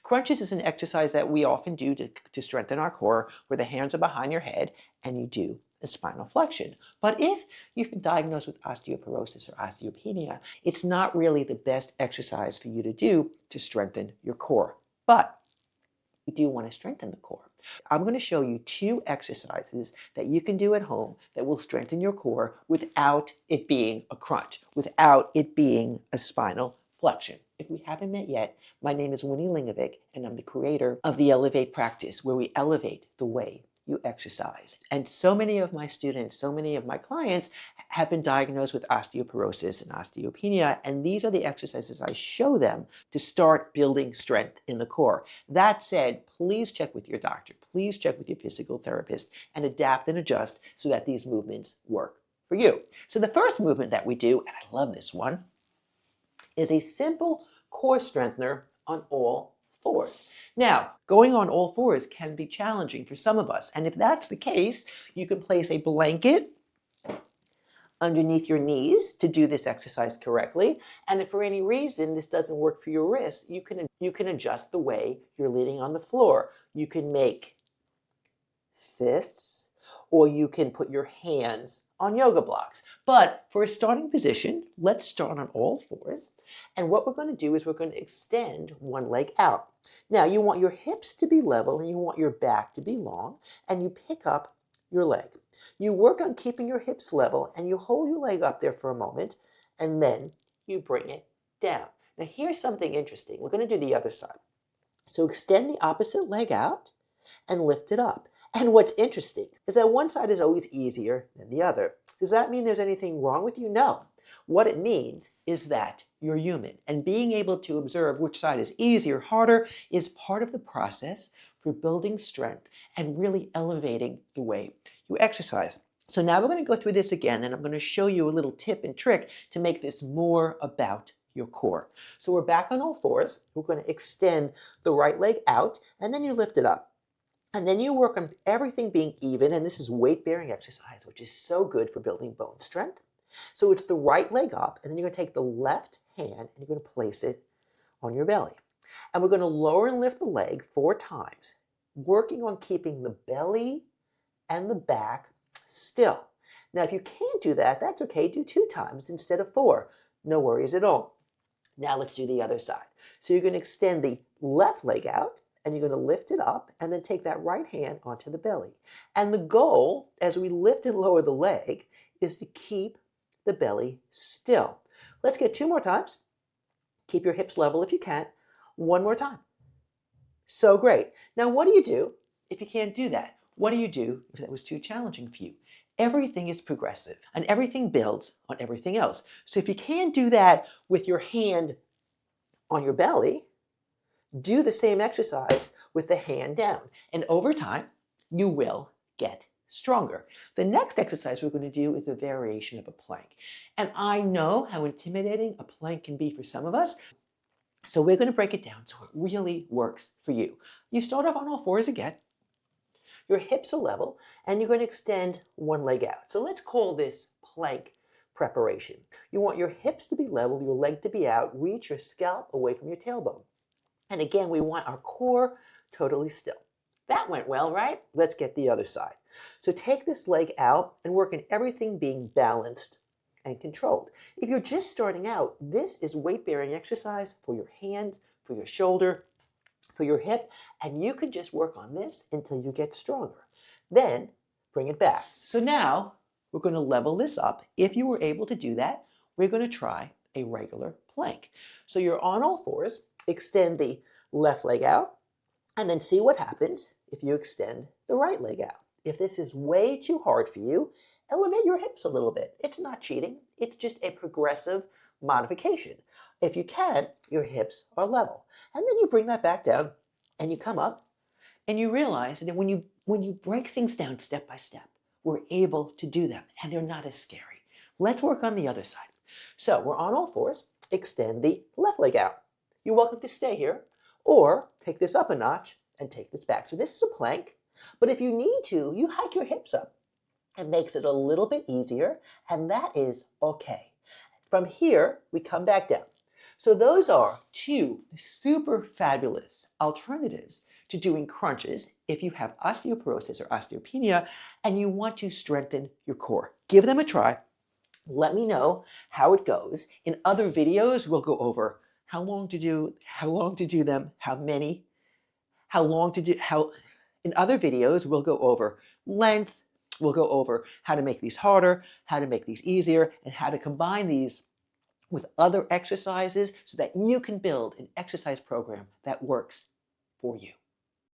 Crunches is an exercise that we often do to strengthen our core, where the hands are behind your head and you do a spinal flexion. But if you've been diagnosed with osteoporosis or osteopenia, it's not really the best exercise for you to do to strengthen your core. But you do want to strengthen the core. I'm going to show you 2 exercises that you can do at home that will strengthen your core without it being a crunch, without it being a spinal flexion. If we haven't met yet, my name is Wini Linguvic, and I'm the creator of the Elevate practice, where we elevate the way you exercise. And so many of my students, so many of my clients have been diagnosed with osteoporosis and osteopenia, and these are the exercises I show them to start building strength in the core. That said, please check with your doctor, please check with your physical therapist, and adapt and adjust so that these movements work for you. So the first movement that we do, and I love this one, is a simple core strengthener on all fours. Now, going on all fours can be challenging for some of us, and if that's the case, you can place a blanket underneath your knees to do this exercise correctly. And if for any reason this doesn't work for your wrists, you can adjust the way you're leaning on the floor. You can make fists, or you can put your hands on yoga blocks. But for a starting position, let's start on all fours. And what we're going to do is we're going to extend one leg out. Now, you want your hips to be level and you want your back to be long, and you pick up your leg. You work on keeping your hips level, and you hold your leg up there for a moment, and then you bring it down. Now, here's something interesting. We're going to do the other side. So extend the opposite leg out and lift it up. And what's interesting is that one side is always easier than the other. Does that mean there's anything wrong with you? No. What it means is that you're human, and being able to observe which side is easier or harder is part of the process for building strength and really elevating the way you exercise. So now we're going to go through this again, and I'm going to show you a little tip and trick to make this more about your core. So we're back on all fours. We're going to extend the right leg out, and then you lift it up. And then you work on everything being even, and this is weight-bearing exercise, which is so good for building bone strength. So it's the right leg up, and then you're going to take the left hand and you're going to place it on your belly. And we're going to lower and lift the leg 4 times, working on keeping the belly and the back still. Now, if you can't do that, that's okay. Do 2 times instead of 4. No worries at all. Now let's do the other side. So you're going to extend the left leg out, and you're going to lift it up, and then take that right hand onto the belly. And the goal, as we lift and lower the leg, is to keep the belly still. Let's get 2 more times. Keep your hips level if you can. 1 more time. So great. Now, what do you do if you can't do that? What do you do if that was too challenging for you? Everything is progressive, and everything builds on everything else. So if you can't do that with your hand on your belly, do the same exercise with the hand down. And over time, you will get stronger. The next exercise we're going to do is a variation of a plank. And I know how intimidating a plank can be for some of us. So we're going to break it down so it really works for you. You start off on all fours again. Your hips are level, and you're going to extend one leg out. So let's call this plank preparation. You want your hips to be level, your leg to be out, reach your scalp away from your tailbone. And again, we want our core totally still. That went well, right? Let's get the other side. So take this leg out and work on everything being balanced and controlled. If you're just starting out, this is weight-bearing exercise for your hand, for your shoulder, for your hip, and you can just work on this until you get stronger. Then bring it back. So now we're going to level this up. If you were able to do that, we're going to try a regular plank. So you're on all fours. Extend the left leg out, and then see what happens if you extend the right leg out. If this is way too hard for you, elevate your hips a little bit. It's not cheating. It's just a progressive modification. If you can, your hips are level. And then you bring that back down, and you come up, and you realize that when you break things down step by step, we're able to do them, and they're not as scary. Let's work on the other side. So we're on all fours. Extend the left leg out. You're welcome to stay here, or take this up a notch and take this back. So this is a plank, but if you need to, you hike your hips up. It makes it a little bit easier, and that is okay. From here, we come back down. So those are two super fabulous alternatives to doing crunches if you have osteoporosis or osteopenia and you want to strengthen your core. Give them a try. Let me know how it goes. In other videos, we'll go over how long to do them, how many, how long to do, how, in other videos, we'll go over length, we'll go over how to make these harder, how to make these easier, and how to combine these with other exercises so that you can build an exercise program that works for you.